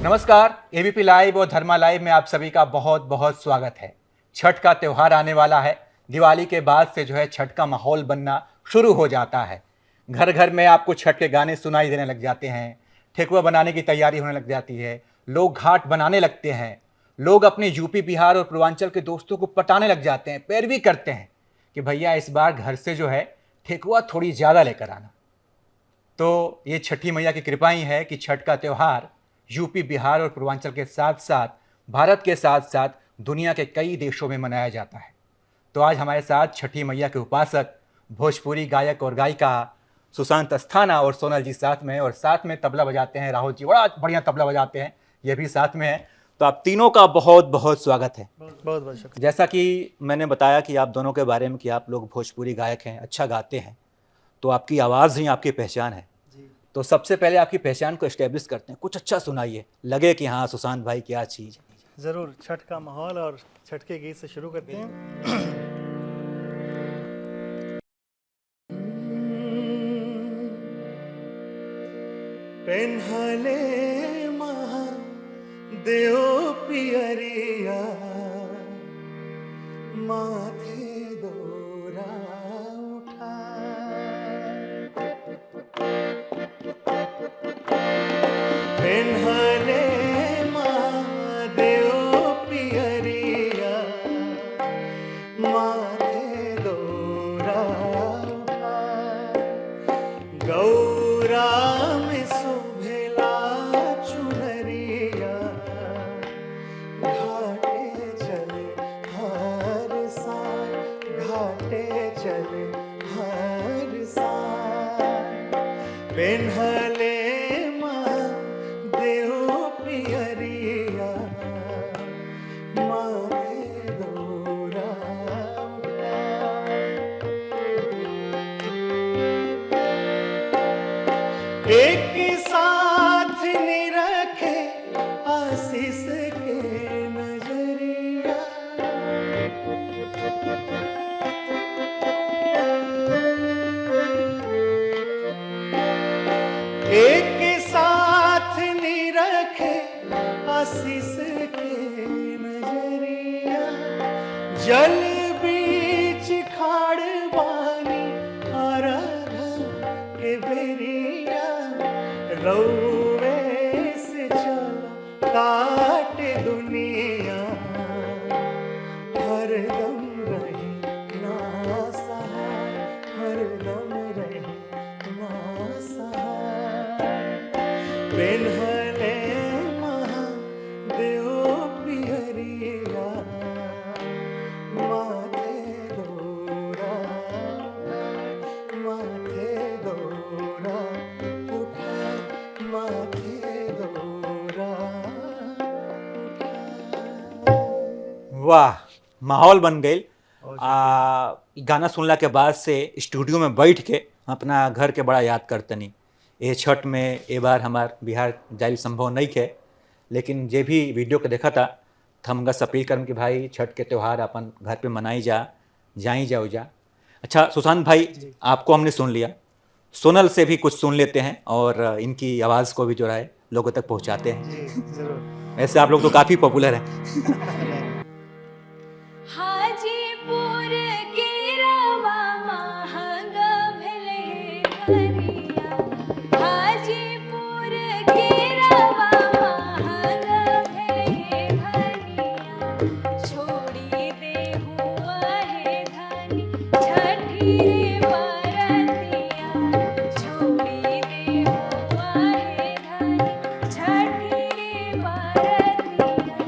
नमस्कार, ABP live और धर्मा live में आप सभी का बहुत बहुत स्वागत है। छठ का त्यौहार आने वाला है। दिवाली के बाद से जो है छठ का माहौल बनना शुरू हो जाता है। घर घर में आपको छठ के गाने सुनाई देने लग जाते हैं। ठेकुआ बनाने की तैयारी होने लग जाती है। लोग घाट बनाने लगते हैं। लोग अपने यूपी, बिहार और पूर्वांचल के दोस्तों को पटाने लग जाते हैं, पैरवी करते हैं कि भैया इस बार घर से जो है ठेकुआ थोड़ी ज़्यादा लेकर आना। तो ये छठी मैया की कृपा ही है कि छठ का त्यौहार यूपी, बिहार और पूर्वांचल के साथ साथ भारत के साथ साथ दुनिया के कई देशों में मनाया जाता है। तो आज हमारे साथ छठी मैया के उपासक, भोजपुरी गायक और गायिका सुशांत अस्थाना और सोनल जी साथ में, और साथ में तबला बजाते हैं राहुल जी, बड़ा बढ़िया तबला बजाते हैं, ये भी साथ में है। तो आप तीनों का बहुत बहुत स्वागत है। बहुत बहुत शुक्रिया। जैसा कि मैंने बताया कि आप दोनों के बारे में कि आप लोग भोजपुरी गायक हैं, अच्छा गाते हैं, तो आपकी आवाज़ ही आपकी पहचान है। तो सबसे पहले आपकी पहचान को एस्टेब्लिश करते हैं, कुछ अच्छा सुनाइए, लगे कि हाँ सुशांत भाई क्या चीज़ है। ज़रूर, छठ का माहौल और छठ के गीत से शुरू करते हैं। पेन्हले महादेव पियरिया, माथे दौरा उठा, पेन्हले महादेव पियरिया, माथे दौरा उठा, गौरा में शोभेला चुनरिया, घाटे चले हर साल, घाटे चले हर साल, पेन्हले महादेव पियरिया, माथे दौरा उठा। एक साथ निरखे आशीष के नजरिया, एक साथ निरखे आशीष के नजरिया, जल बीच खाड़ बानी अरघ के बेरिया, रौवे से चला काट दुनिया, हरदम रही ना सहाय, हरदम रही ना सहाय, पेन्हले महादेव पियरिया, माथे दौरा, माथे दौरा उठा, माथे दौरा उठा। वाह, माहौल बन गई। गाना सुनला के बाद से स्टूडियो में बैठ के अपना घर के बड़ा याद करतनी। ये छठ में ए बार हमार बिहार जाइल संभव नहीं है, लेकिन जे भी वीडियो के देखा था तो हम अपील करम कि भाई छठ के त्यौहार अपन घर पे मनाई जाओ जा। अच्छा सुशांत भाई, आपको हमने सुन लिया, सोनल से भी कुछ सुन लेते हैं और इनकी आवाज़ को भी जो है लोगों तक पहुंचाते हैं। जी जरूर। वैसे आप लोग तो काफ़ी पॉपुलर हैं। हाजीपुर के रवा महंग भले भरिया, हाजीपुर के रवा महंग भले भरिया, छोड़ी दे हुआ है धनी छठी रे बरतिया, छोड़ी दे हुआ है धनी छठी रे बरतिया,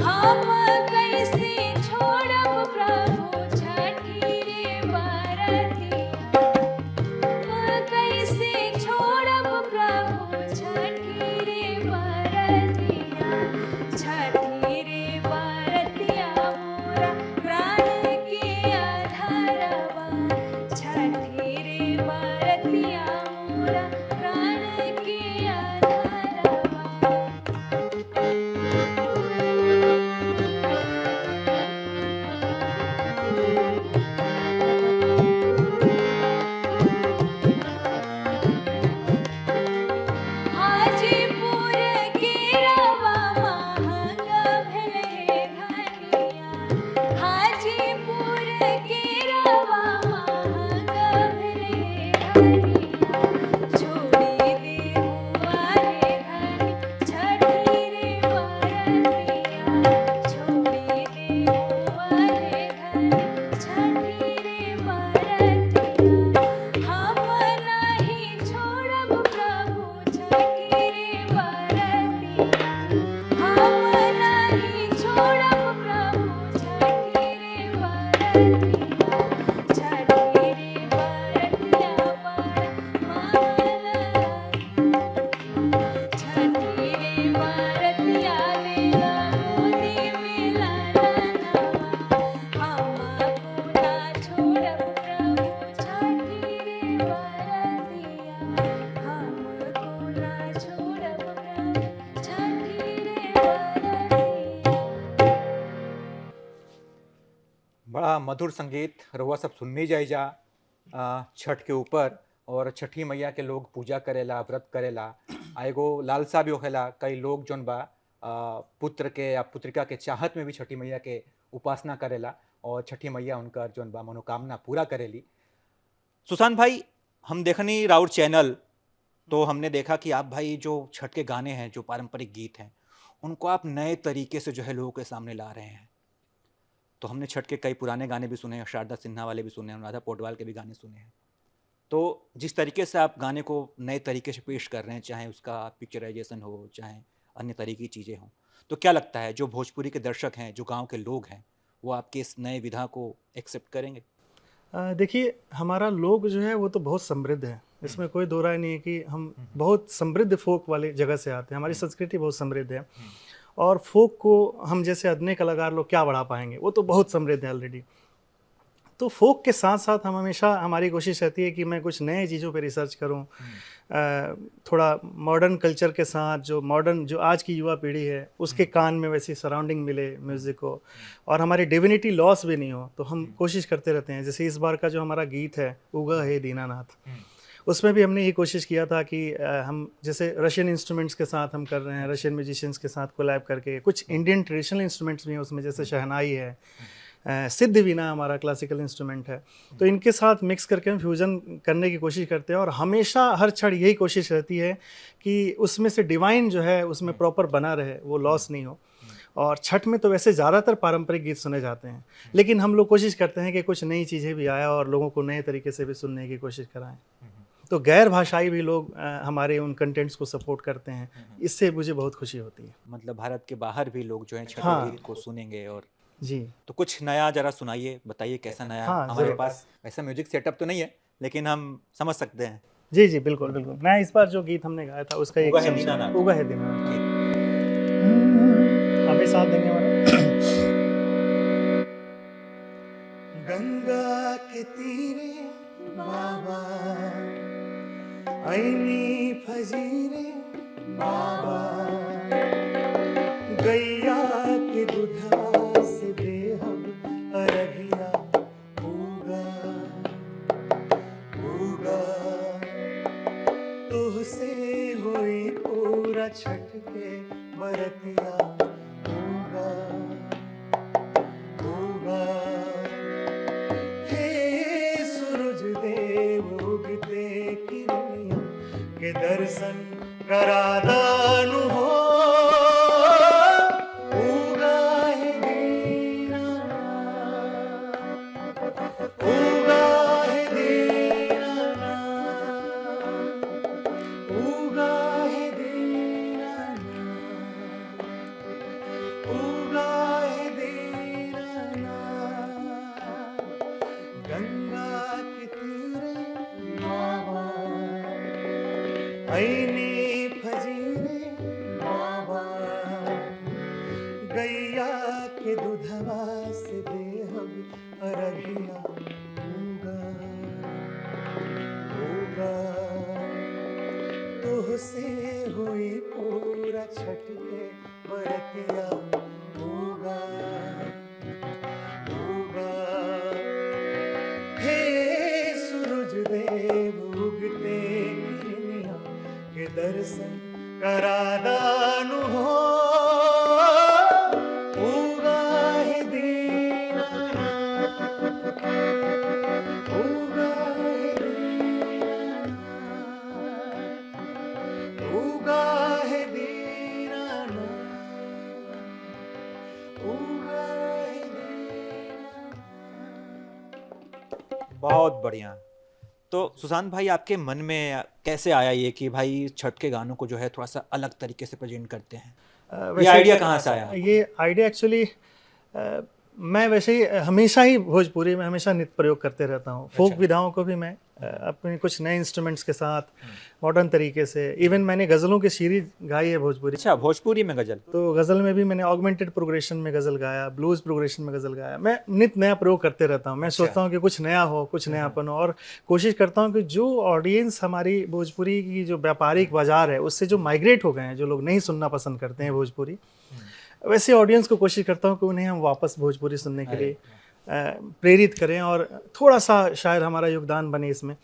हम कैसे छोड़ब प्रभु छठी रे बरतिया, कैसे छोड़ब प्रभु छठी रे बरतिया, छठी रे बरतिया मोरा प्राण के आधारवा, छठी मधुर संगीत रउआ सब सुननी जाइजा छठ के ऊपर। और छठी मैया के लोग पूजा करेला, व्रत करेला। आ एगो लालसा भी होखेला, कई लोग जोन बा पुत्र के या पुत्रिका के चाहत में भी छठी मैया के उपासना करेला और छठी मैया उनकर जोन बा मनोकामना पूरा करेली। सुशांत भाई, हम देखनी राउर चैनल, तो हमने देखा कि आप भाई जो छठ के गाने हैं, जो पारंपरिक गीत हैं, उनको आप नए तरीके से जो है लोगों के सामने ला रहे हैं। तो हमने छठ के कई पुराने गाने भी सुने हैं, शारदा सिन्हा वाले भी सुने हैं, अनुराधा पौडवाल के भी गाने सुने हैं। तो जिस तरीके से आप गाने को नए तरीके से पेश कर रहे हैं, चाहे उसका पिक्चराइजेशन हो, चाहे अन्य तरीके की चीज़ें हों, तो क्या लगता है जो भोजपुरी के दर्शक हैं, जो गांव के लोग हैं, वो आपके इस नए विधा को एक्सेप्ट करेंगे? देखिए, हमारा लोग जो है वो तो बहुत समृद्ध है, इसमें कोई दो राय नहीं है कि हम बहुत समृद्ध फोक वाली जगह से आते हैं। हमारी संस्कृति बहुत समृद्ध है और फोक को हम जैसे अन्य कलाकार लोग क्या बढ़ा पाएंगे, वो तो बहुत समृद्ध है ऑलरेडी। तो फोक के साथ साथ हम हमेशा, हमारी कोशिश रहती है कि मैं कुछ नए चीज़ों पे रिसर्च करूं, थोड़ा मॉडर्न कल्चर के साथ, जो आज की युवा पीढ़ी है उसके कान में वैसी सराउंडिंग मिले म्यूज़िक को, और हमारी डिविनिटी लॉस भी नहीं हो। तो हम कोशिश करते रहते हैं। जैसे इस बार का जो हमारा गीत है उगा है दीनानाथ, उसमें भी हमने ये कोशिश किया था कि हम जैसे रशियन इंस्ट्रूमेंट्स के साथ हम कर रहे हैं, रशियन म्यूजिशियंस के साथ कोलैब करके, कुछ इंडियन ट्रेडिशनल इंस्ट्रूमेंट्स भी हैं उसमें, जैसे शहनाई है, सिद्ध वीणा हमारा क्लासिकल इंस्ट्रूमेंट है। तो इनके साथ मिक्स करके हम फ्यूज़न करने की कोशिश करते हैं। और हमेशा हर क्षण यही कोशिश रहती है कि उसमें से डिवाइन जो है उसमें प्रॉपर बना रहे, वो लॉस नहीं हो। और छठ में तो वैसे ज़्यादातर पारंपरिक गीत सुने जाते हैं, लेकिन हम लोग कोशिश करते हैं कि कुछ नई चीज़ें भी आया और लोगों को नए तरीके से भी सुनने की कोशिश कराएं। तो गैर भाषाई भी लोग हमारे उन कंटेंट्स को सपोर्ट करते हैं, इससे मुझे बहुत खुशी होती है। मतलब भारत के बाहर भी लोग जो हैं छठ हाँ। गीत को सुनेंगे। और जी, तो कुछ नया जरा सुनाइए, बताइए कैसा नया। हाँ, हमारे जरूर। पास ऐसा म्यूजिक सेटअप तो नहीं है, लेकिन हम समझ सकते हैं। जी जी, बिल्कुल बिल्कुल। मैं इस बार जो गीत हमने गाया था उसका एक उगा है शब्द- दीनानाथ। उगा है दीनानाथ। अभी साथ देंगे हमारा। गंगा के तीरे बाबा, ऐनी फजीरे बाबा, गैया के दूधवा से देहब अरगिया, उगा उगा तुहसे हुई पूरा छठ के बरतिया, उगा उगा हे सूरज देव उगते किरनिया के दर्शन करा दानु हो, उगा है दीनानाथ, उगा है दीनानाथ, उगा है दीनानाथ, उगा है दीनानाथ। गंगा के तीरे बाबा, ऐनी फजीरे बाबा, गैया के दूधवा से देहब अरगिया, उगा उगा तुहसे हुई पूरा छठ के बरतिया, उगा उगा हे सूरज देव उगते किरनिया के दर्शन करा दानु हो, उगा है दीनानाथ, उगा है दीनानाथ, उगा है दीनानाथ, उगा है दीनानाथ। बहुत बढ़िया। तो सुशांत भाई, आपके मन में कैसे आया ये कि भाई छठ के गानों को जो है थोड़ा सा अलग तरीके से प्रेजेंट करते हैं? ये वैसे- आइडिया कहाँ से आया? ये आइडिया एक्चुअली मैं वैसे ही हमेशा ही भोजपुरी में हमेशा नृत्य प्रयोग करते रहता हूँ। फोक विधाओं को भी मैं अपने कुछ नए इंस्ट्रूमेंट्स के साथ मॉडर्न तरीके से, इवन मैंने गज़लों की सीरीज गाई है भोजपुरी। अच्छा, भोजपुरी में गजल? तो गज़ल में भी मैंने ऑगमेंटेड प्रोग्रेशन में गज़ल गाया, ब्लूज प्रोग्रेशन में गज़ल गाया। मैं नित्य नया प्रयोग करते रहता हूँ। मैं सोचता हूँ कि कुछ नया हो, कुछ नयापन हो, और कोशिश करता हूँ कि जो ऑडियंस हमारी भोजपुरी की जो व्यापारिक बाजार है उससे जो माइग्रेट हो गए हैं, जो लोग नहीं सुनना पसंद करते हैं भोजपुरी, वैसे ऑडियंस को कोशिश करता हूँ कि उन्हें हम वापस भोजपुरी सुनने के लिए प्रेरित करें और थोड़ा सा शायद हमारा योगदान बने इसमें।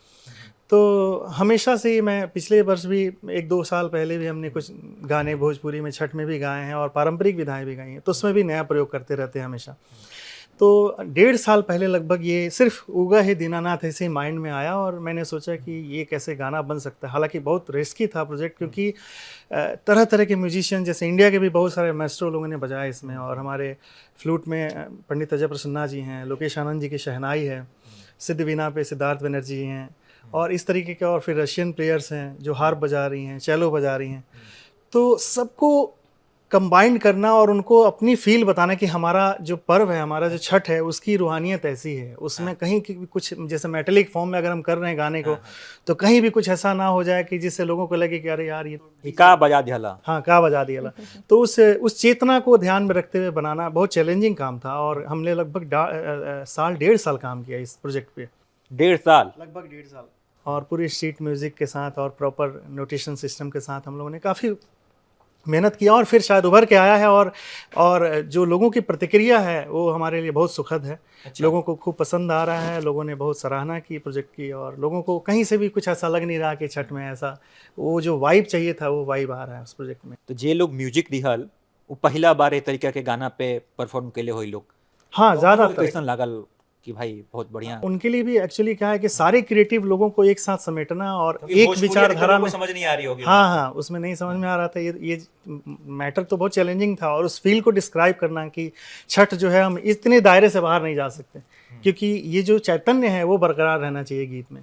तो हमेशा से ही मैं पिछले वर्ष भी 1-2 साल पहले भी हमने कुछ गाने भोजपुरी में छठ में भी गाए हैं और पारंपरिक विधाएं भी गाई हैं, तो उसमें भी नया प्रयोग करते रहते हैं हमेशा। तो 1.5 साल पहले लगभग ये सिर्फ उगा ही दीनानाथ ऐसे ही माइंड में आया और मैंने सोचा कि ये कैसे गाना बन सकता है। हालांकि बहुत रिस्की था प्रोजेक्ट, क्योंकि तरह तरह के म्यूजिशियन, जैसे इंडिया के भी बहुत सारे मास्टरों लोगों ने बजाया इसमें, और हमारे फ्लूट में पंडित अजय प्रसन्ना जी हैं, लोकेश आनंद जी की शहनाई है, सिद्ध वीणा पे सिद्धार्थ बनर्जी हैं, और इस तरीके के, और फिर रशियन प्लेयर्स हैं जो हार्प बजा रही हैं, चेलो बजा रही हैं। तो सबको कंबाइंड करना और उनको अपनी फील बताना कि हमारा जो पर्व है, हमारा जो छठ है, उसकी रूहानियत ऐसी है, उसमें कहीं की भी कुछ, जैसे मेटेलिक फॉर्म में अगर हम कर रहे हैं गाने को, तो कहीं भी कुछ ऐसा ना हो जाए कि जिससे लोगों को लगे कि अरे यार ये का बजा दिया। हाँ, का बजा दिया। तो उस चेतना को ध्यान में रखते हुए बनाना बहुत चैलेंजिंग काम था, और हमने लगभग 1.5 साल काम किया इस प्रोजेक्ट पे। 1.5 साल, लगभग 1.5 साल, और पूरी स्ट्रीट म्यूजिक के साथ और प्रॉपर नोटेशन सिस्टम के साथ हम लोगों ने काफ़ी मेहनत किया, और फिर शायद उभर के आया है। और जो लोगों की प्रतिक्रिया है वो हमारे लिए बहुत सुखद है। लोगों को खूब पसंद आ रहा है, लोगों ने बहुत सराहना की प्रोजेक्ट की, और लोगों को कहीं से भी कुछ ऐसा लग नहीं रहा कि छठ में ऐसा वो जो वाइब चाहिए था वो वाइब आ रहा है उस प्रोजेक्ट में। तो जे लोग म्यूजिक दिहल वो पहला बार ए तरीका के गाना पे परफॉर्म केले होई लोग, हाँ, ज़्यादा कैसन लागल कि भाई बहुत बढ़िया। उनके लिए भी एक्चुअली क्या है कि सारे क्रिएटिव लोगों को एक साथ समेटना और एक विचारधारा में समझ नहीं आ रही होगी। हाँ, उसमें नहीं समझ में आ रहा था। ये मैटर तो बहुत चैलेंजिंग था, और उस फील को डिस्क्राइब करना कि छठ जो है, हम इतने दायरे से बाहर नहीं जा सकते, क्योंकि ये जो चैतन्य है वो बरकरार रहना चाहिए गीत में।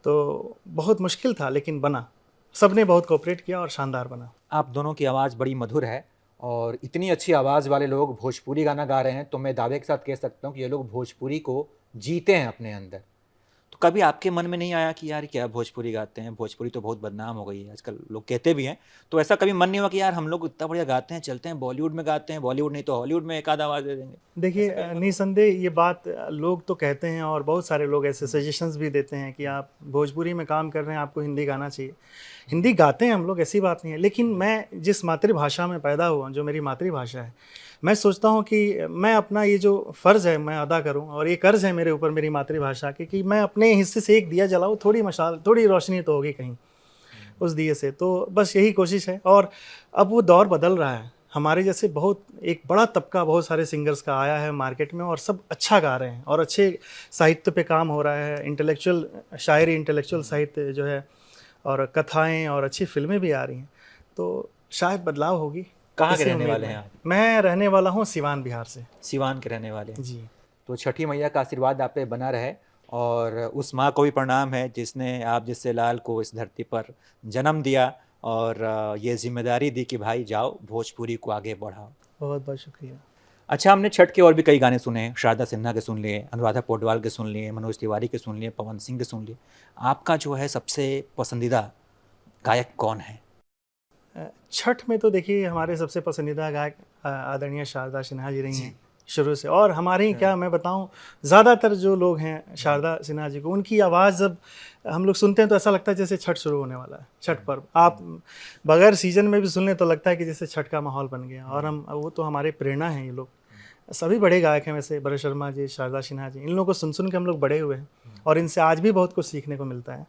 तो बहुत मुश्किल था, लेकिन बना। सबने बहुत कोऑपरेट किया और शानदार बना। आप दोनों की आवाज़ बड़ी मधुर है, और इतनी अच्छी आवाज़ वाले लोग भोजपुरी गाना गा रहे हैं, तो मैं दावे के साथ कह सकता हूँ कि ये लोग भोजपुरी को जीते हैं अपने अंदर। तो कभी आपके मन में नहीं आया कि यार क्या भोजपुरी गाते हैं, भोजपुरी तो बहुत बदनाम हो गई है आजकल, लोग कहते भी हैं, तो ऐसा कभी मन नहीं हुआ कि यार हम लोग इतना बढ़िया गाते हैं, चलते हैं बॉलीवुड में गाते हैं, बॉलीवुड नहीं तो हॉलीवुड में एक आध आवाज़ दे देंगे? देखिए, निसंदेह ये बात लोग तो कहते हैं, और बहुत सारे लोग ऐसे सजेशंस भी देते हैं कि आप भोजपुरी में काम कर रहे हैं, आपको हिंदी गाना चाहिए। हिंदी गाते हैं हम लोग, ऐसी बात नहीं है, लेकिन मैं जिस मातृभाषा में पैदा हुआ, जो मेरी मातृभाषा है, मैं सोचता हूँ कि मैं अपना ये जो फ़र्ज़ है मैं अदा करूँ, और ये कर्ज़ है मेरे ऊपर मेरी मातृभाषा के, कि मैं अपने हिस्से से एक दिया जलाऊँ, थोड़ी मशाल, थोड़ी रोशनी तो होगी कहीं उस दिए से। तो बस यही कोशिश है, और अब वो दौर बदल रहा है। हमारे जैसे बहुत एक बड़ा तबका बहुत सारे सिंगर्स का आया है मार्केट में, और सब अच्छा गा रहे हैं, और अच्छे साहित्य पे काम हो रहा है, इंटेलेक्चुअल शायरी, इंटेलेक्चुअल साहित्य जो है, और कथाएं और अच्छी फिल्में भी आ रही हैं। तो शायद बदलाव होगी। कहाँ के रहने वाले हैं आप? मैं रहने वाला हूँ सिवान, बिहार से। सिवान के रहने वाले हैं जी। तो छठी मैया का आशीर्वाद आप पे बना रहे, और उस माँ को भी प्रणाम है जिसने आप जैसे लाल को इस धरती पर जन्म दिया, और ये जिम्मेदारी दी कि भाई जाओ भोजपुरी को आगे बढ़ाओ। बहुत बहुत शुक्रिया। अच्छा, हमने छठ के और भी कई गाने सुने हैं, शारदा सिन्हा के सुन लिए, अनुराधा पौडवाल के सुन लिए, मनोज तिवारी के सुन लिए, पवन सिंह के सुन लिए। आपका जो है सबसे पसंदीदा गायक कौन है? छठ में तो देखिए हमारे सबसे पसंदीदा गायक आदरणीय शारदा सिन्हा जी रही हैं शुरू से, और हमारे ही क्या मैं बताऊं, ज़्यादातर जो लोग हैं शारदा सिन्हा जी को, उनकी आवाज़ जब हम लोग सुनते हैं तो ऐसा लगता है जैसे छठ शुरू होने वाला है, छठ पर्व। आप बगैर सीजन में भी सुन लें तो लगता है कि जैसे छठ का माहौल बन गया, और हम वो तो हमारे प्रेरणा हैं ये लोग। सभी बड़े गायक हैं वैसे, भरत शर्मा जी, शारदा सिन्हा जी, इन लोगों को सुन सुन के हम लोग बड़े हुए हैं, और इनसे आज भी बहुत कुछ सीखने को मिलता है,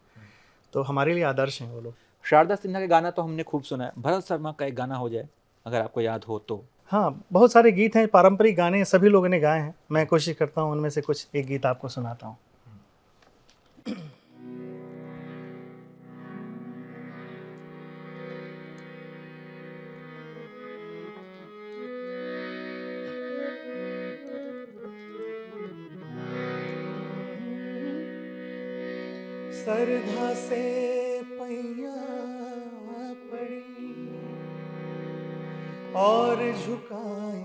तो हमारे लिए आदर्श हैं वो लोग। शारदा सिन्हा का गाना तो हमने खूब सुना है, भरत शर्मा का एक गाना हो जाए अगर आपको याद हो तो। हाँ, बहुत सारे गीत हैं, पारंपरिक गाने सभी लोगों ने गाए हैं। मैं कोशिश करता हूँ उनमें से कुछ एक गीत आपको सुनाता हूँ। सरधा से पैया पड़ी और झुकाए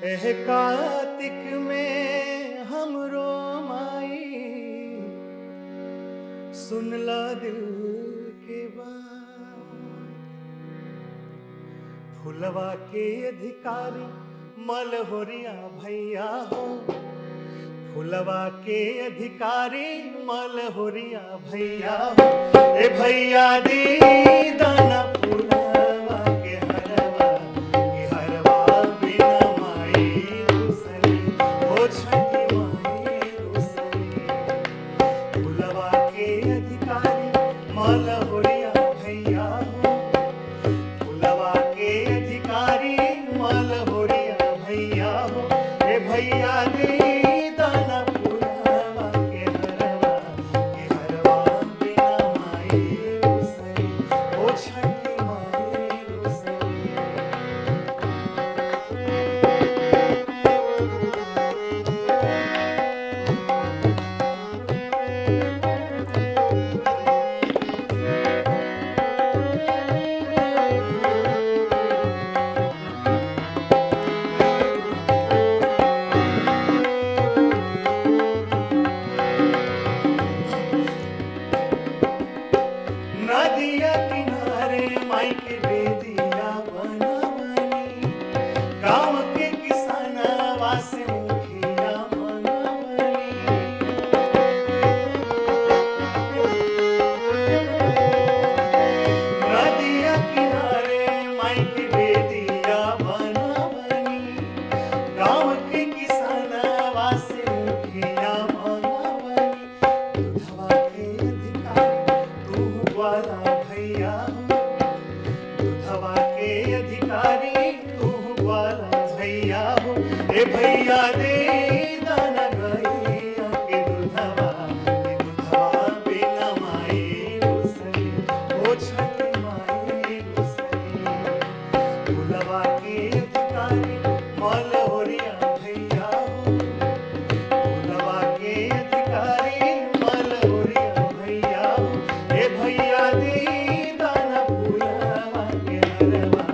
एह कार्तिक में हमरो माई, सुनला दिल के बात। फुलवा के अधिकारी मलहोरिया भैया हो, फुलवा के अधिकारी मलहोरिया भैया हो, ए भैया दी दाना फुलवा के हरवा बिना भैया दे दाना पुरवा के हरवा बिना माई रुसई ओ छठी माई रुसई। नदिया किनारे माई के बेदिया बनवनी, गाँव के किसानवा से मुखिया मनवनी। नदिया किनारे माई के बेदिया बनवनी, गाँव के किसानवा से मुखिया मनवनी। दूधवा के अधिकारी तू ग्वाला भैया हो, दूधवा के अधिकारी तू ग्वाला भैया हो। ए भैया दे दाना गैया के दूधवा बिना माई रुसई ओ छठी माई रुसई। फुलवा के अधिकारी मलहोरिया भैया हो, फुलवा के अधिकारी मलहोरिया भैया हो। ए भैया दे दाना पुरवा के हरवा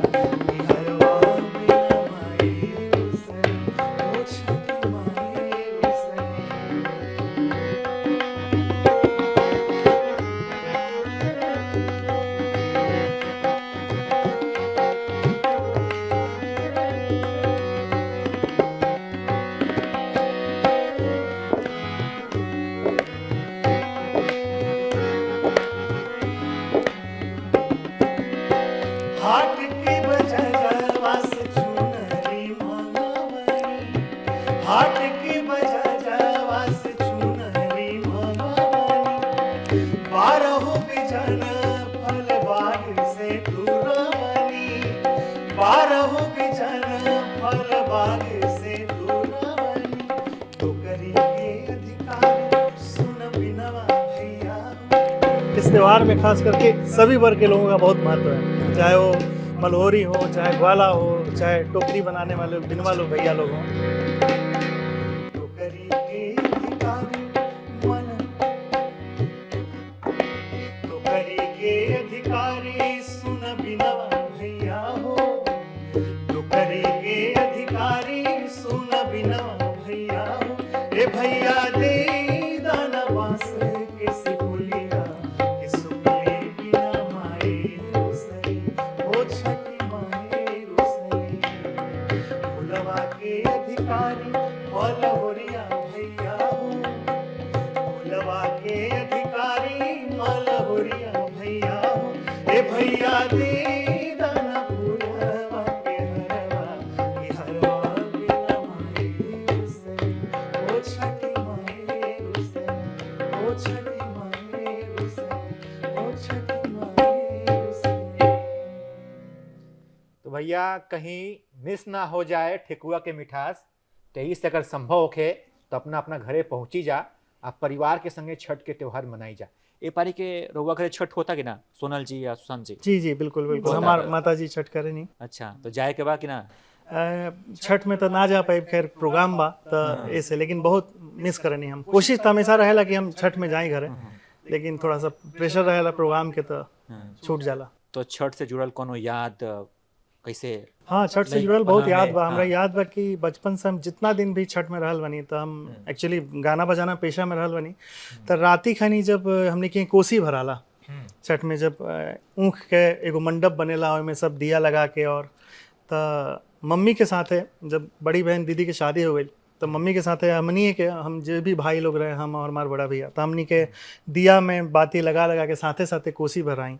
बिना माई रुसई ओ छठी माई रुसई। हाट के बजरवा से चुनरी मंगवनी, हाट के बजरवा से चुनरी मंगवनी। बारहो बिजन फल बाग से तुरवनी, बारहो बिजन फल बाग से तुरवनी। टोकरी के अधिकारी सुन बिनवा भैया। इस त्योहार में खास करके सभी वर्ग के लोगों का बहुत महत्व है, चाहे वो मलहोरी हो, चाहे ग्वाला हो, चाहे टोकरी बनाने वाले बिनवा लोग भैया लोग हों। टोकरी के अधिकारी टोकरी के अधिकारी सुन बिनवा भैया हो, टोकरी के अधिकारी सुन बिनवा भैया हो। ए भैया दे दाना बांस के सिपुलिया के सुपली बिना माई रुसई ओ छठी माई रुसई। फुलवा के अधिकारी मलहोरिया भैया हो, फुलवा के अधिकारी मलहोरिया भैया हो। ए भैया दे दाना पुरवा के हरवा बिना माई रुसई ओ छठी माई रुसई ओ छठी माई रुसई ओ छठी माई रुसई। तो भैया कहीं मिस ना हो जाए ठेकुआ के मिठास, तेईस से अगर संभव होखे तो अपना अपना घरे पहुंची जा, आप परिवार के संगे छठ के त्योहार मनाई जा। ए पारी के रउआ घरे छठ होता कि ना, सोनल जी या सुशांत जी? जी जी बिल्कुल बिल्कुल, होता हमार है। माता जी छठ करे नहीं। अच्छा, तो जाए के बा कि ना? छठ में तो ना जा पाए, खैर प्रोग्राम बा तो ऐसे, लेकिन बहुत मिस करनी हम। कोशिश तो हमेशा रहेला कि हम छठ में जाए घरे, लेकिन थोड़ा सा प्रेशर रहेला प्रोग्राम के तो छूट जाला। तो छठ से जुड़ल कोनो याद कैसे? हाँ, छठ से नहीं, जुड़ल बहुत हाँ, याद है, बा हमरा। हाँ। याद बा कि बचपन से हम जितना दिन भी छठ में रहल बनी, तो हम एक्चुअली गाना बजाना पेशा में रहल बनी। तो राती खानी जब हमने के कोसी भराला छठ में, जब ऊख के एगो मंडप बनेला, ओहिमे सब दिया लगा के, और तो मम्मी के साथे जब बड़ी बहन दीदी के शादी हो गई, तो मम्मी के साथे हमनी के, हम जो भी भाई लोग रहे, हम और हमारे बड़ा भैया, तो हमनी के दिया में बाती लगा लगा के साथे साथे कोसी भराई।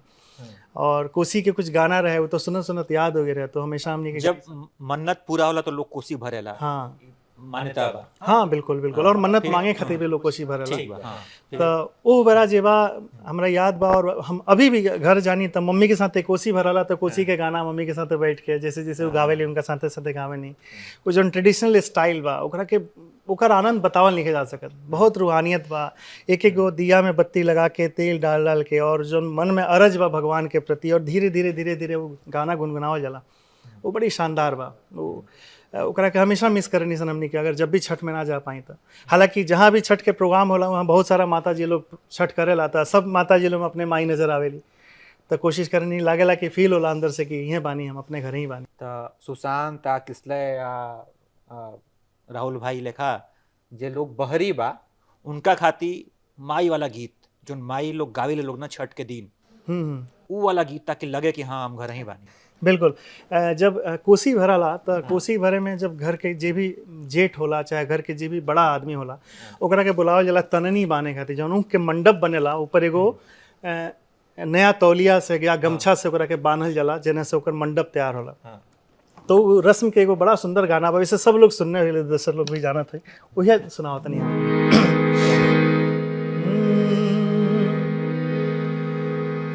और कोसी के कुछ गाना रहे, वो तो सुनत सुनत याद हो गए रहे, तो हमेशा हमनी के जब मन्नत पूरा होला तो लोग कोसी भरेला। हाँ, मान्यता बा। हाँ बिल्कुल बिल्कुल, और मन्नत फिर- मांगे खातिर भी लोग कोसी भरेला। ठीक बा, हाँ। फिर- तो वो बड़ा जेबा हमरा याद बा, और हम अभी भी घर जानी तो मम्मी के साथे कोसी भराला, तो कोसी के गाना मम्मी के साथे बैठ के जैसे जैसे वो गावे ली उनका साथे साथे गावे नहीं। वो जो ट्रेडिशनल स्टाइल बा ओकरा के ओकर आनंद बतावल नहीं जा सकत। बहुत रूहानियत बा, एक एक गो दिया में बत्ती लगा के तेल डाल डाल के, और जो मन में अरज बा भगवान के प्रति, और धीरे धीरे धीरे धीरे वो गाना गुनगुनावल जाला, वो बड़ी शानदार बा। वो ओकरा के हमेशा मिस करनी सन हमनी के, अगर जब भी छठ में ना जा पाई तो। हालांकि जहाँ भी छठ के प्रोग्राम होला वहाँ बहुत सारा माता जी लोग छठ करे लाता, सब माता जी लोग अपने माई नजर आवेली, तो कोशिश करनी लागेला कि फील होला अंदर से कि यहीं बानी, हम अपने घर ही बानी। त सुशांत आ किसले या राहुल भाई लेखा जे लोग बहरी बा उनका खाती माई वाला गीत जो माई लोग गावेले लोग ना छठ के दिन, ऊ वाला गीत ताकि लगे कि हाँ हम घर ही बानी। बिल्कुल। जब कोसी भराला तो कोसी भरे में जब घर के जे भी जेठ होला चाहे घर के जे भी बड़ा आदमी होला ओकरा के बुलावल जाला तननी बाने खातिर, जौन ऊख के मंडप बनेला ऊपर एगो नया तौलिया से या गमछा से ओकरा के बांधल जाला, जेने से ओकर मंडप तैयार होला। तो उ रस्म के एगो बड़ा सुंदर गाना बा, वैसे सब लोग सुनने वाले दर्शक लोग भी जानत है, वही सुनाओ तनी।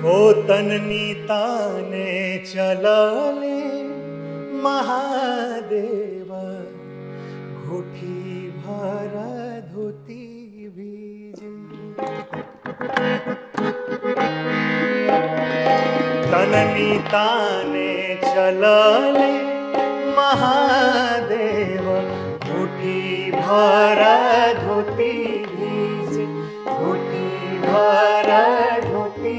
ओ तननी ताने चलले महादेव, घुटी भर धोती भीजे। तननी ताने चलले महादेव, घुटी भर धोती भीजे, घुटी भर धोती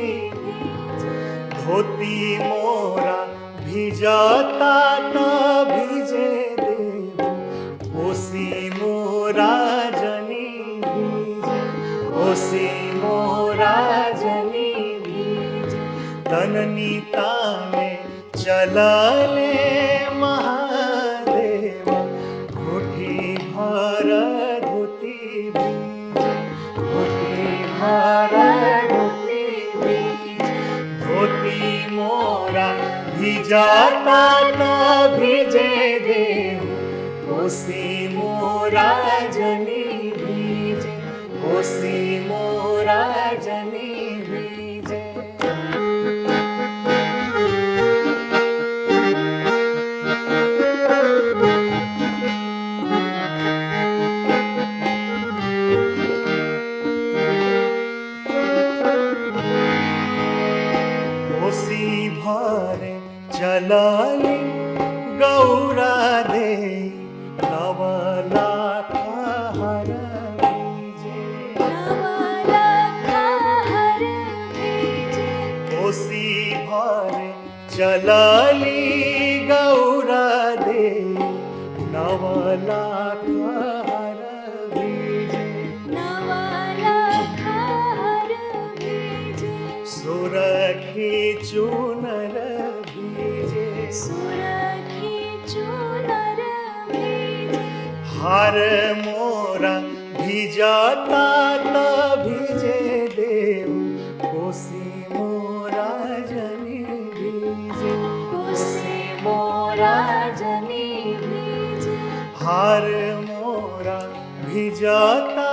धोती मोरा भिजता त भिजे देव, कोसी मोरा जनी भीजे, कोसी मोरा जनी भीजे। तननी ताने चलले महादेव, घुटी भर धोती भीजे, घुटी भर धोती भीजे। धोती मोरा भिजाता त भिजे देव, कोसी मोरा जनी भीजे, कोसी मोरा जनी भीजे। कोसी भरे चलली गौरा दे, नवलाख हर बीजे, नवलख हर बीजे। कोसी भरे चलली गौरा दे, नवलाख हर बीजे। नवलख हर बीजे। सुरखी चुनर बीजे, सुरखी चुनर बीजे। हर मोरा भिजाता त भिजे देव, कोसी मोरा जनी भीजे, कोसी मोरा जनी भीजे। हर मोरा भिजाता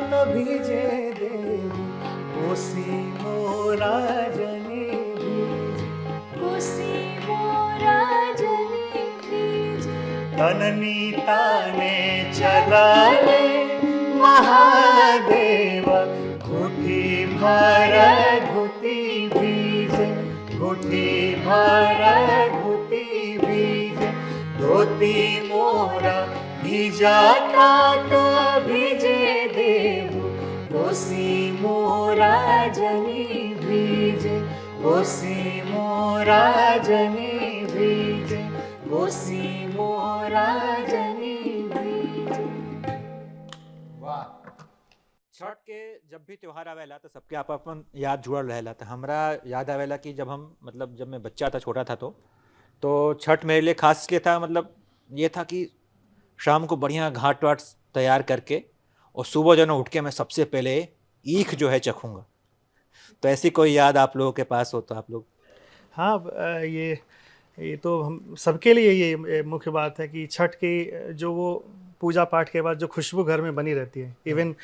त भिजे देव, कोसी मोरा जनी भीजे, कोसी मोरा जनी भीजे। तननी ताने चलले महादेव, घुटी भर धोती भीजे, घुटी भर धोती भीजे। धोती मोरा भिजाता तो भिजे देव, कोसी मोरा जनी भीजे, कोसी मोरा जनी भीजे, कोसी मोरा जनी भीजे। वाह। छठ के जब भी त्योहार आवेला तो सबके आप अपन याद जुड़ल रहेला। तो हमरा याद आवेला कि जब हम मतलब जब मैं बच्चा था, छोटा था, तो छठ मेरे लिए खास इसलिए था, मतलब ये था कि शाम को बढ़िया घाट वाट तैयार करके और सुबह जो है ना उठ के मैं सबसे पहले ईख जो है चखूँगा। तो ऐसी कोई याद आप लोगों के पास हो तो आप लोग? हाँ, ये तो हम सबके लिए ये मुख्य बात है कि छठ की जो वो पूजा पाठ के बाद जो खुशबू घर में बनी रहती है, इवन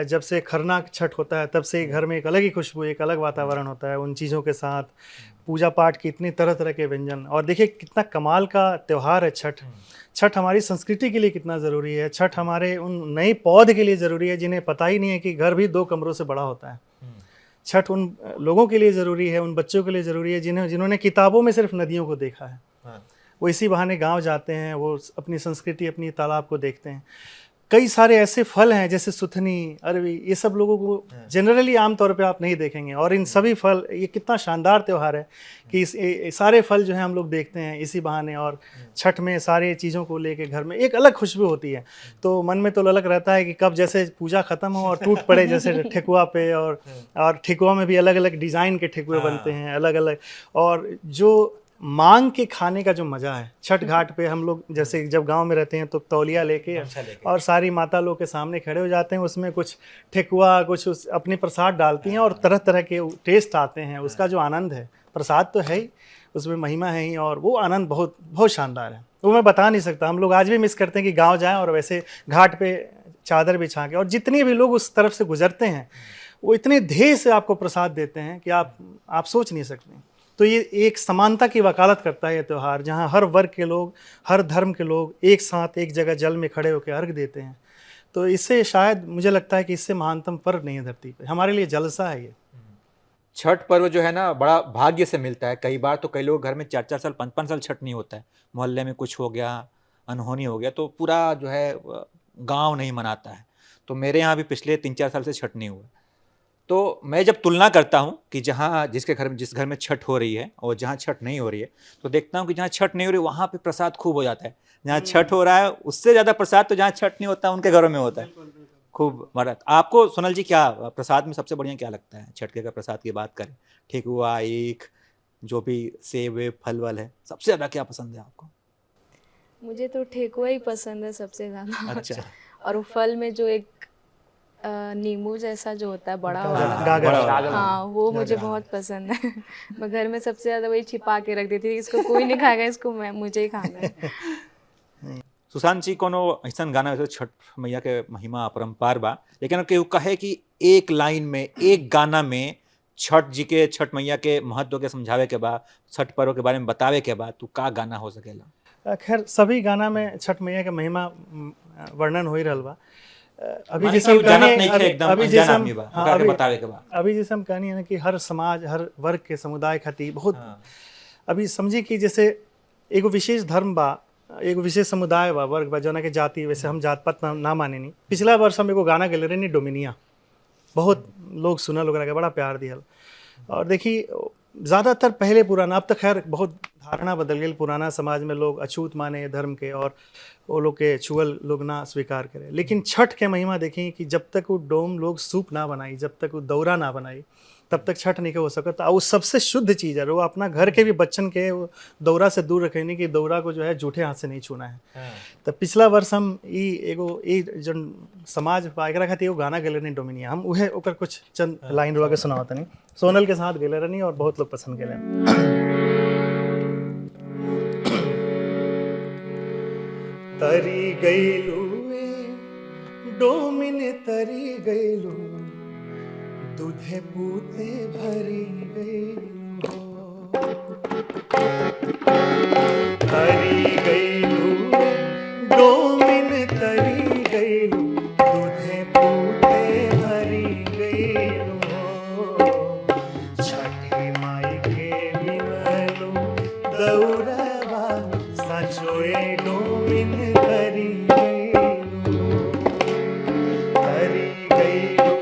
जब से खरना छठ होता है तब से घर में एक अलग ही खुशबू, एक अलग वातावरण होता है उन चीज़ों के साथ। पूजा पाठ की इतनी तरह तरह के व्यंजन, और देखिए कितना कमाल का त्यौहार है छठ। छठ हमारी संस्कृति के लिए कितना ज़रूरी है। छठ हमारे उन नई पौध के लिए ज़रूरी है जिन्हें पता ही नहीं है कि घर भी 2 कमरों से बड़ा होता है। छठ उन लोगों के लिए ज़रूरी है, उन बच्चों के लिए ज़रूरी है जिन्होंने किताबों में सिर्फ नदियों को देखा है। वो इसी बहाने गांव जाते हैं, वो अपनी संस्कृति, अपनी तालाब को देखते हैं। कई सारे ऐसे फल हैं जैसे सुथनी, अरवी, ये सब लोगों को जनरली आमतौर पे आप नहीं देखेंगे, और इन सभी फल, ये कितना शानदार त्यौहार है कि सारे फल जो हैं हम लोग देखते हैं इसी बहाने। और छठ में सारे चीज़ों को लेके घर में एक अलग खुशबू होती है, तो मन में तो ललक रहता है कि कब जैसे पूजा ख़त्म हो और टूट पड़े जैसे ठेकुआ पे। और ठेकुआ में भी अलग अलग डिज़ाइन के ठेकुए बनते हैं, अलग अलग। और जो मांग के खाने का जो मज़ा है छठ घाट पे, हम लोग जैसे जब गांव में रहते हैं तो तौलिया लेके और सारी माता लोग के सामने खड़े हो जाते हैं, उसमें कुछ ठेकुआ, कुछ अपने प्रसाद डालती हैं और तरह तरह के टेस्ट आते हैं। उसका जो आनंद है, प्रसाद तो है ही, उसमें महिमा है ही, और वो आनंद बहुत बहुत शानदार है, वो मैं बता नहीं सकता। हम लोग आज भी मिस करते हैं कि गाँव जाएँ और वैसे घाट पर चादर बिछा के, और जितने भी लोग उस तरफ से गुजरते हैं वो इतने ध्येय से आपको प्रसाद देते हैं कि आप सोच नहीं सकते। तो ये एक समानता की वकालत करता है ये त्यौहार, जहाँ हर वर्ग के लोग, हर धर्म के लोग एक साथ एक जगह जल में खड़े होकर अर्घ देते हैं। तो इससे शायद मुझे लगता है कि इससे महानतम पर्व नहीं है धरती पे, हमारे लिए जलसा है ये। छठ पर्व जो है ना बड़ा भाग्य से मिलता है। कई बार तो कई लोग घर में 4-4 साल 5-5 साल छठ नहीं होता है, मोहल्ले में कुछ हो गया, अनहोनी हो गया, तो पूरा जो है गाँव नहीं मनाता है। तो मेरे यहाँ भी पिछले 3-4 साल से छठ नहीं हुआ। तो मैं जब तुलना करता हूँ कि जिस घर में छठ हो रही है और जहाँ छठ नहीं हो रही है, तो देखता हूँ कि जहाँ छठ नहीं हो रही है वहाँ पे प्रसाद खूब हो जाता है। जहाँ छठ हो रहा है उससे ज़्यादा प्रसाद तो जहाँ छठ नहीं होता है उनके घरों में होता है, खूब मरत। आपको सोनल जी क्या प्रसाद में सबसे बढ़िया क्या लगता है? छठ के अगर प्रसाद की बात करें, ठेकुआ, ईख, जो भी सेब वेब फल वल है, सबसे ज़्यादा क्या पसंद है आपको? मुझे तो ठेकुआ ही पसंद है सबसे ज़्यादा। अच्छा। और वो फल में जो एक नींबू जैसा जो होता है बड़ा वाला, गागर। हाँ वो मुझे बहुत पसंद है। मैं घर में सबसे ज़्यादा वही छिपा के रख देती थी, इसको कोई नहीं खाएगा, इसको मुझे ही खाना है। सुशांत जी, कोनो ऐसा गाना वैसे छठ मैया के महिमा अपरंपार बा, लेकिन केहू कहे कि एक लाइन में, एक गाना में छठ जी के, छठ मैया के महत्व के समझावे के बाद, छठ पर्व के बारे में बतावे के बाद, तो का गाना हो सकेला? खैर सभी गाना में छठ मैया के महिमा वर्णन हो ही रहल बा। अभी माने जैसे केहू हम जानत कहनी- नहीं थे, अभी- एकदम अभी अनजान जैसे हम- आदमी बा, हाँ, ओकरा के अभी- बतावे के बा। अभी जैसे हम कहनी है ना कि हर समाज, हर वर्ग के समुदाय खातिर बहुत, अभी समझी कि जैसे एगो विशेष धर्म बा, एगो विशेष समुदाय बा, वर्ग बा, जौना के जाति, वैसे हम जात पात ना माने नहीं। पिछला वर्ष हम एगो गाना गेले रहनी डोमिनिया, बहुत लोग सुनल, ओकरा के बड़ा प्यार दियल। और देखी ज़्यादातर पहले पुराना, अब तो खैर बहुत धारणा बदल गई, पुराना समाज में लोग अछूत माने धर्म के और वो लोग के छुअल लोग ना स्वीकार करें। लेकिन छठ के महिमा देखें कि जब तक वो डोम लोग सूप ना बनाई, जब तक वो दौरा ना बनाई, तब तक छठ नहीं के हो सकता। वो सबसे शुद्ध चीज़ है। वो अपना घर के भी बच्चन के वो दौरा से दूर रखें, नहीं कि दौरा को जो है जूठे हाथ से नहीं छूना है। तो पिछला वर्ष हम जो समाज बा एकरा खातिर एगो गाना गेले नहीं डोमिनिया, हम उहे ओकर कुछ चंद लाइन रुआ के सुनावत नहीं। सोनल के साथ गेले रहनी और बहुत लोग पसंद गेले। तरी गईलू डोमिन, तरी गईलू, दूधे पूते भरी गईलू, तरी गईलू डोमिन, तरी गईलू, दूधे पूते भरी गईलू, छठी माई के बिनलू दौरवा, सचोए डोमिन करी गईलू, करी गईलू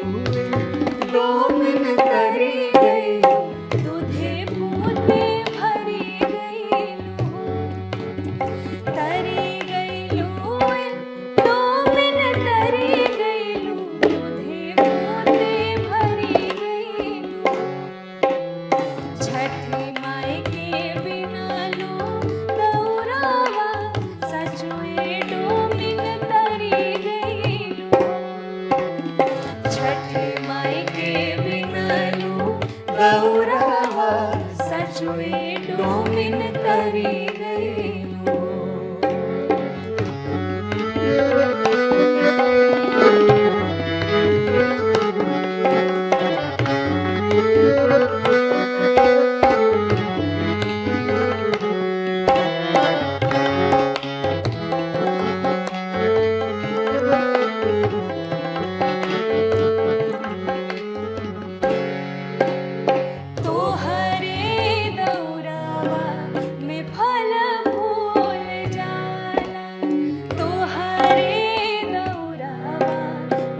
डोमिन करी गईलू, दूधे पूते भरी गईलू, तरी गईलू डोमिन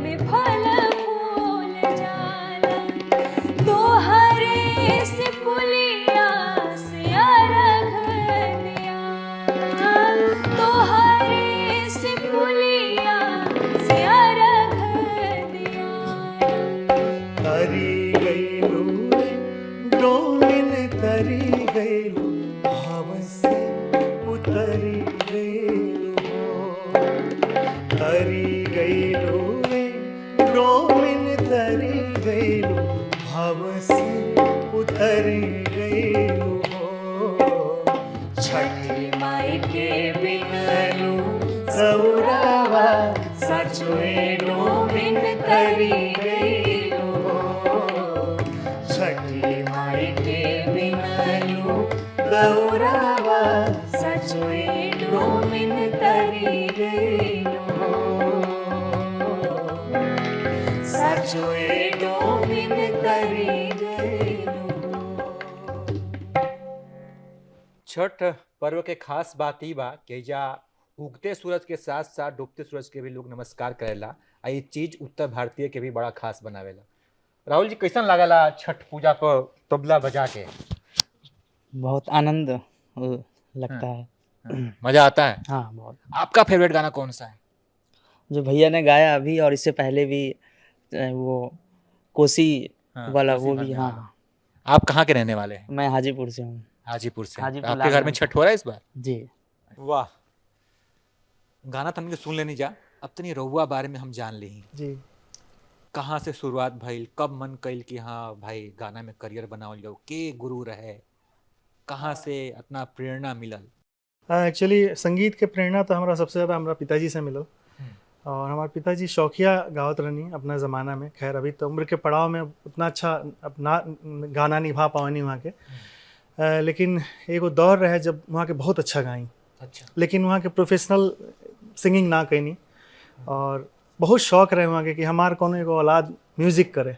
में फल फूल जाला तोहरे से पुलिया से अर्घ दिया तोहरे से पुलिया से अर्घ दिया तरी गईलू डोमिन तरी गईलू भाव से उतरी गईलू तरी गईलू डोमिन तरी गईलू भाव से उतरी गईलू छठी माई के बिनलू सौरावा सचुए डोमिन तरी गईलू छठी माई के बिनलू गौरावा सचुए डोमिन तरी गईलू सचुए डोमिन तरी गईलू। छठ पर्व के खास बात ई बा कि एजा उगते सूरज के साथ साथ डूबते सूरज के भी लोग नमस्कार करेला आ ये चीज उत्तर भारतीय के भी बड़ा खास बनावेला। राहुल जी कैसन लागला छठ पूजा पर तबला बजा के? बहुत आनंद लगता है। मजा आता है। हाँ बहुत। आपका फेवरेट गाना कौन सा है? जो भैया ने गाया अभी और इससे पहले भी वो कोसी हाँ, वाला कोसी वो भी। भरने हाँ वाला। आप कहाँ के रहने वाले हैं? मैं हाजीपुर से हूँ। हाजीपुर से। हाजीपुर आपके घर में छठ हो रहा है इस बार? जी। वाह, गाना तनिक सुन लेनी जा, अब तनी रउआ बारे में हम जान ली। जी कहाँ से शुरुआत भइल, कब मन कइल कि हाँ भाई गाना में करियर बनावल जाओ, के गुरु रहे, कहाँ से इतना प्रेरणा मिलल? एक्चुअली संगीत के प्रेरणा तो हमारा सबसे ज़्यादा हमारा पिताजी से मिलो और हमारे पिताजी शौकिया गावत रहनी अपना ज़माना में। खैर अभी तो उम्र के पड़ाव में उतना अच्छा अपना गाना निभा पावनी वहाँ के, लेकिन एगो दौर रहे जब वहाँ के बहुत अच्छा गाई, अच्छा। लेकिन वहाँ के प्रोफेशनल सिंगिंग ना कैनी और बहुत शौक रहे वहाँ के कि हमार कौन एगो औलाद म्यूज़िक करे।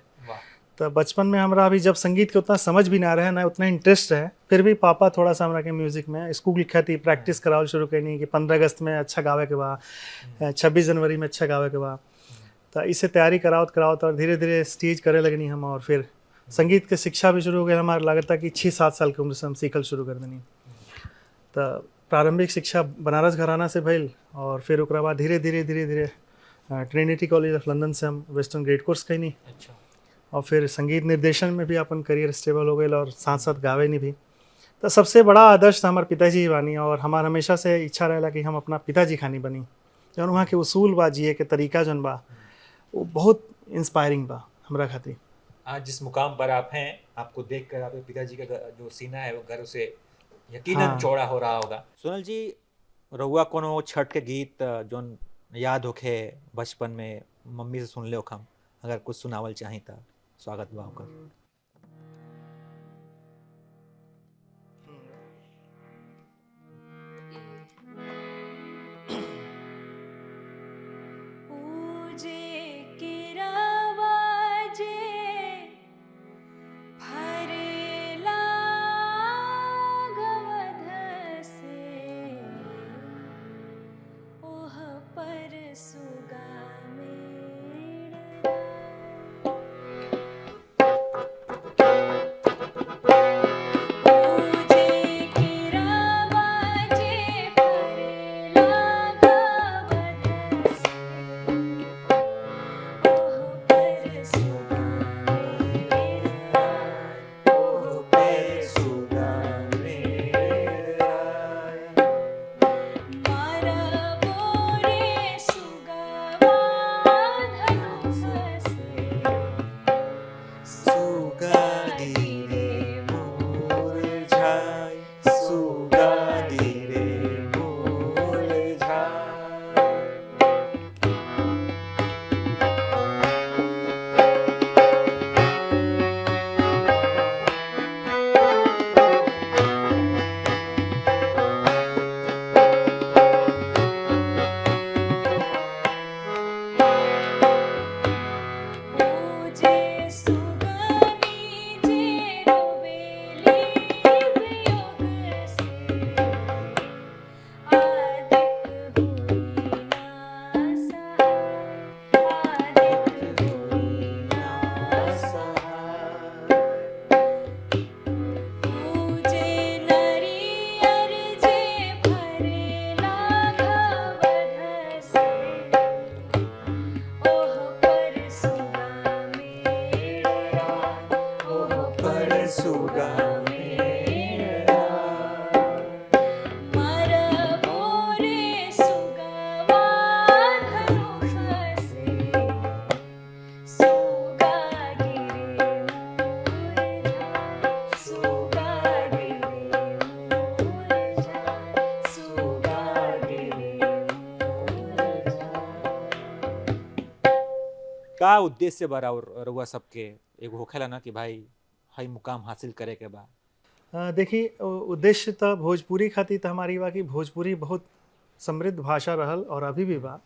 तो बचपन में हमरा अभी जब संगीत के उतना समझ भी ना रहे ना उतना इंटरेस्ट रहे, फिर भी पापा थोड़ा सा हमरा के म्यूज़िक में स्कूल खातिर प्रैक्टिस करावल शुरू करनी कि 15 अगस्त में अच्छा गावे के बा, 26 जनवरी में अच्छा गावे के बा। तो इससे तैयारी करावत और धीरे धीरे स्टेज करे लगनी हम और फिर संगीत के शिक्षा भी शुरू हो गई। हमारा लगता कि 6-7 साल की उम्र से हम सीखल शुरू कर देनी। तो प्रारंभिक शिक्षा बनारस घराना से भइल और फिर ओकरा बाद धीरे धीरे ट्रिनिटी कॉलेज ऑफ लंदन से हम वेस्टर्न ग्रेड कोर्स कैनी और फिर संगीत निर्देशन में भी अपन करियर स्टेबल हो गए और साथ साथ गावे नहीं भी। तो सबसे बड़ा आदर्श था हमारे पिताजी ही बानी और हमारा हमेशा से इच्छा रहेला कि हम अपना पिताजी खानी बनी। जौन वहाँ के उसूल बा जिए के तरीका जौन बा वो बहुत इंस्पायरिंग बा हमरा खातिर। आज जिस मुकाम पर आप हैं, आपको देखकर आपके पिताजी का जो सीना है वो गर्व से यकीनन चौड़ा हो रहा होगा। सोनल जी, रउआ कोनो छठ के गीत जोन याद होखे बचपन में मम्मी से सुन ले हम, अगर कुछ सुनावल चाही तो स्वागत बा ओकर। पूजे किरवाजे फरेला गवध से ओह पर सुगा मेरा का उद्देश्य बा और रउआ सबके एगो होखेला ना कि भाई हई मुकाम हासिल करे के बा। देखिए उद्देश्य तो भोजपुरी खातिर तो हमारी बा कि भोजपुरी बहुत समृद्ध भाषा रहल और अभी भी बा।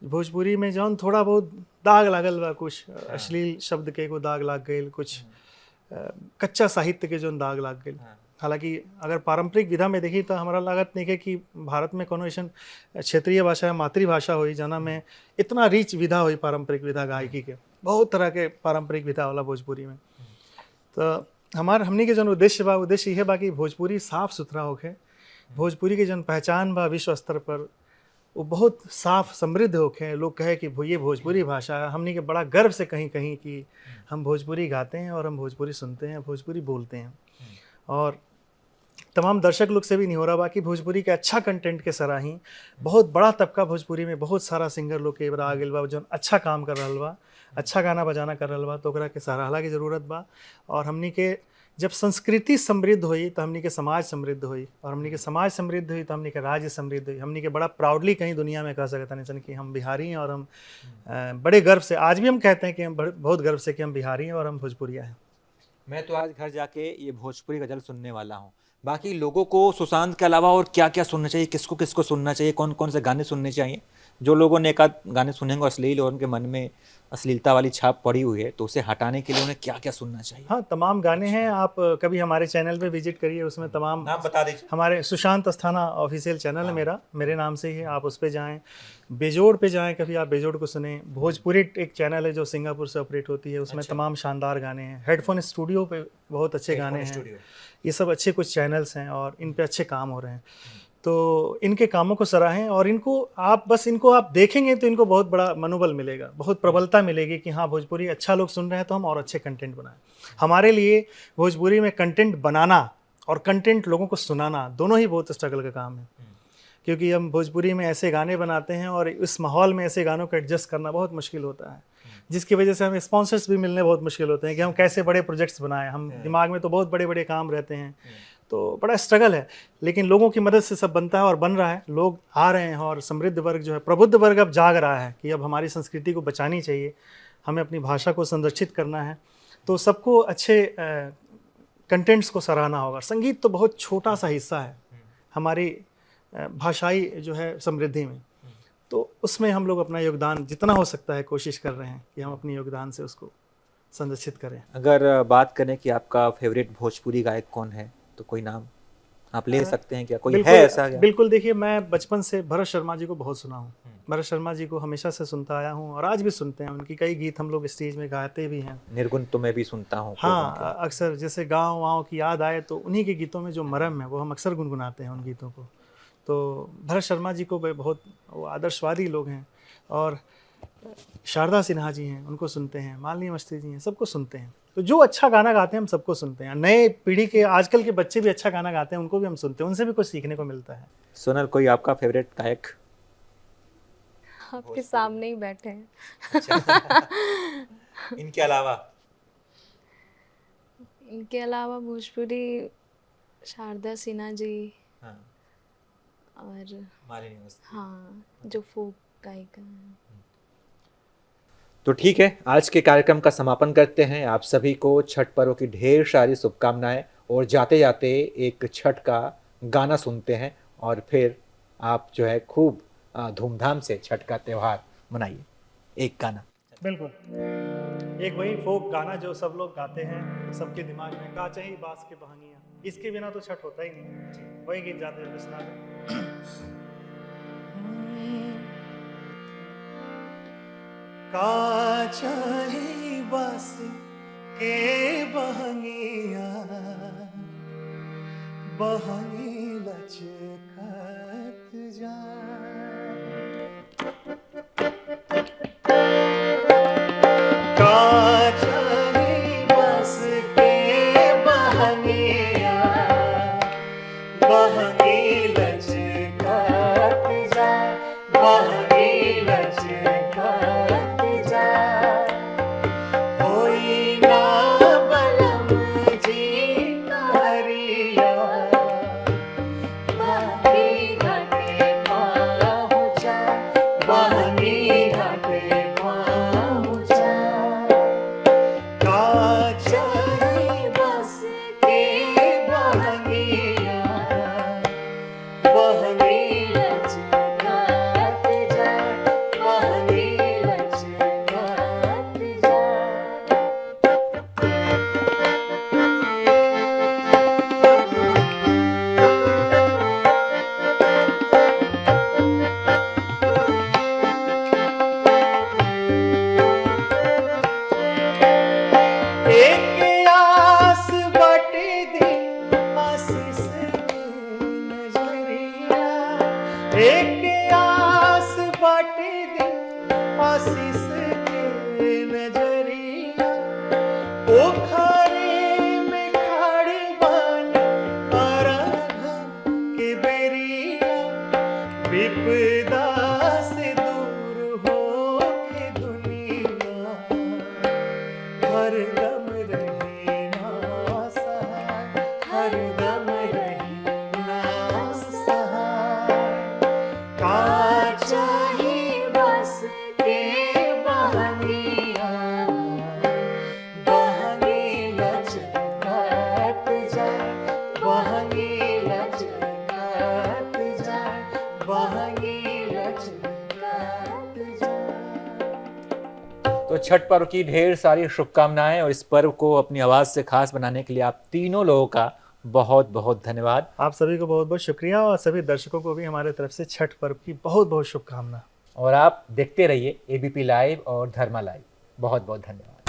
भोजपुरी में जौन थोड़ा बहुत दाग लागल बा, कुछ अश्लील शब्द के को दाग लाग गई, कुछ कच्चा साहित्य के जौन दाग लाग गई। हालांकि अगर पारंपरिक विधा में देखी तो हमारा लागत नहीं है कि भारत में कोनो ऐसा क्षेत्रीय भाषा या मातृभाषा हुई जना में इतना रिच विधा हुई, पारंपरिक विधा गायकी के बहुत तरह के पारंपरिक विधा होला भोजपुरी में। तो हमनी के जौन उद्देश्य बा, उद्देश्य यह बा कि भोजपुरी साफ सुथरा होखे, भोजपुरी के जौन पहचान बा विश्व स्तर पर वो बहुत साफ समृद्ध होखे, लोग कहे कि ये भोजपुरी भाषा है। हमनी के बड़ा गर्व से कहीं कहीं कि हम भोजपुरी गाते हैं और हम भोजपुरी सुनते हैं, भोजपुरी बोलते हैं। और तमाम दर्शक लोग से भी नहीं हो रहा बा कि भोजपुरी के अच्छा कंटेंट के सराही बहुत बड़ा तबका भोजपुरी में बहुत सारा सिंगर लोग के आ गइल बा जो अच्छा काम कर रहल बा, अच्छा गाना बजाना कर रहल बा, तो ओकरा के सराहला की ज़रूरत बा। और हमनी के जब संस्कृति समृद्ध हुई तो हमनी के समाज समृद्ध हुई, और हमनी के समाज समृद्ध हुई तो हमनी के राज्य समृद्ध हुई। हमनी के बड़ा प्राउडली कहीं दुनिया में कह सकते हैं कि हम बिहारी हैं, और हम बड़े गर्व से आज भी हम कहते हैं कि हम बहुत गर्व से कि हम बिहारी हैं और हम भोजपुरिया हैं। मैं तो आज घर जाके ये भोजपुरी गजल सुनने वाला हूँ। बाकी लोगों को सुशांत के अलावा और क्या क्या सुनना चाहिए, किसको किसको सुनना चाहिए, कौन कौन से गाने सुनने चाहिए? जो लोगों ने एक आध गाने सुनेंगे अश्लील और उनके मन में अश्लीलता वाली छाप पड़ी हुई है, तो उसे हटाने के लिए उन्हें क्या क्या सुनना चाहिए? हाँ, तमाम गाने हैं। आप कभी हमारे चैनल पे विजिट करिए, उसमें तमाम नाम बता दीजिए। हमारे सुशांत अस्थाना ऑफिशियल चैनल है मेरा, मेरे नाम से ही है, आप उस पे जाएं। बेजोड़ पे जाएं, कभी आप बेजोड़ को सुने। भोजपुरी एक चैनल है जो सिंगापुर से ऑपरेट होती है, उसमें तमाम शानदार गाने हैं। हेडफोन स्टूडियो पे बहुत अच्छे गाने हैं। ये सब अच्छे कुछ चैनल्स हैं और इन पे अच्छे काम हो रहे हैं, तो इनके कामों को सराहें। और इनको आप देखेंगे तो इनको बहुत बड़ा मनोबल मिलेगा, बहुत प्रबलता मिलेगी कि हाँ भोजपुरी अच्छा लोग सुन रहे हैं तो हम और अच्छे कंटेंट बनाएं। हमारे लिए भोजपुरी में कंटेंट बनाना और कंटेंट लोगों को सुनाना दोनों ही बहुत स्ट्रगल का काम है, क्योंकि हम भोजपुरी में ऐसे गाने बनाते हैं और इस माहौल में ऐसे गानों को एडजस्ट करना बहुत मुश्किल होता है, जिसकी वजह से हमें स्पॉन्सर्स भी मिलने बहुत मुश्किल होते हैं कि हम कैसे बड़े प्रोजेक्ट्स बनाएं। हम दिमाग में तो बहुत बड़े बड़े काम रहते हैं, तो बड़ा स्ट्रगल है, लेकिन लोगों की मदद से सब बनता है और बन रहा है। लोग आ रहे हैं और समृद्ध वर्ग जो है, प्रबुद्ध वर्ग अब जाग रहा है कि अब हमारी संस्कृति को बचानी चाहिए, हमें अपनी भाषा को संरक्षित करना है। तो सबको अच्छे कंटेंट्स को सराहना होगा। संगीत तो बहुत छोटा सा हिस्सा है हमारी भाषाई जो है समृद्धि में, तो उसमें हम लोग अपना योगदान जितना हो सकता है कोशिश कर रहे हैं कि हम अपनी योगदान से उसको संरक्षित करें। अगर बात करें कि आपका फेवरेट भोजपुरी गायक कौन है, तो कोई नाम आप ले सकते हैं क्या? कोई है ऐसा क्या? बिल्कुल, देखिए मैं बचपन से भरत शर्मा जी को बहुत सुना हूँ। भरत शर्मा जी को हमेशा से सुनता आया हूँ और आज भी सुनते हैं। उनकी कई गीत हम लोग स्टेज में गाते भी हैं। निर्गुण तो मैं भी सुनता हूँ। हाँ, अक्सर जैसे गाँव वाँव की याद आए तो उन्हीं के गीतों में जो मरम है वो हम अक्सर गुनगुनाते हैं उन गीतों को। तो भरत शर्मा जी को बहुत वो आदर्शवादी लोग हैं, और शारदा सिन्हा जी हैं, उनको सुनते हैं, मालिनी अवस्थी जी हैं, सबको सुनते हैं। तो जो अच्छा गाना गाते हैं हम सबको सुनते हैं। नए पीढ़ी के आजकल के बच्चे भी अच्छा गाना गाते हैं, उनको भी हम सुनते हैं, उनसे भी कुछ सीखने को मिलता है। सोनल, कोई आपका फेवरेट गायक? आपके सामने ही बैठे हैं। इनके अलावा? इनके अलावा भोजपुरी शारदा सिन्हा जी, हाँ, और मालिनी अवस्थी। हाँ, जो फोक गायिका हैं। तो ठीक है, आज के कार्यक्रम का समापन करते हैं। आप सभी को छठ पर्व की ढेर सारी शुभकामनाएं, और जाते जाते एक छठ का गाना सुनते हैं और फिर आप जो है खूब धूमधाम से छठ का त्यौहार मनाइए। एक गाना। बिल्कुल, एक वही फोक गाना जो सब लोग गाते हैं, सबके दिमाग में का चाहिए बास के बहंगियाँ, इसके बिना तो छठ होता ही नहीं। वही गीत जाते हैं सुना दें। का चाहिए बास के बहंगियाँ, बहंगी लचकत जाए। का चाहिए बास के बहंगियाँ, बहंगी लचकत जाए, बहंगी लचकत जाए। होई ना बलम जी तहरिया, बहंगी आशीष के नजरिया पोखरे में खाड़ी बानी आराधा के बेरिया विपदा से दूर हो के दुनिया हरदम रहना सहाय हरदम रहना सहाय का चाहे बस के बहनिया बहनी लचकत जाए बहनी लचकत जाए बहनी लचकत जाए। तो छठ पर्व की ढेर सारी शुभकामनाएं और इस पर्व को अपनी आवाज़ से खास बनाने के लिए आप तीनों लोगों का बहुत बहुत धन्यवाद। आप सभी को बहुत बहुत शुक्रिया और सभी दर्शकों को भी हमारे तरफ से छठ पर्व की बहुत बहुत शुभकामना। और आप देखते रहिए एबीपी लाइव और धर्मा लाइव। बहुत बहुत धन्यवाद।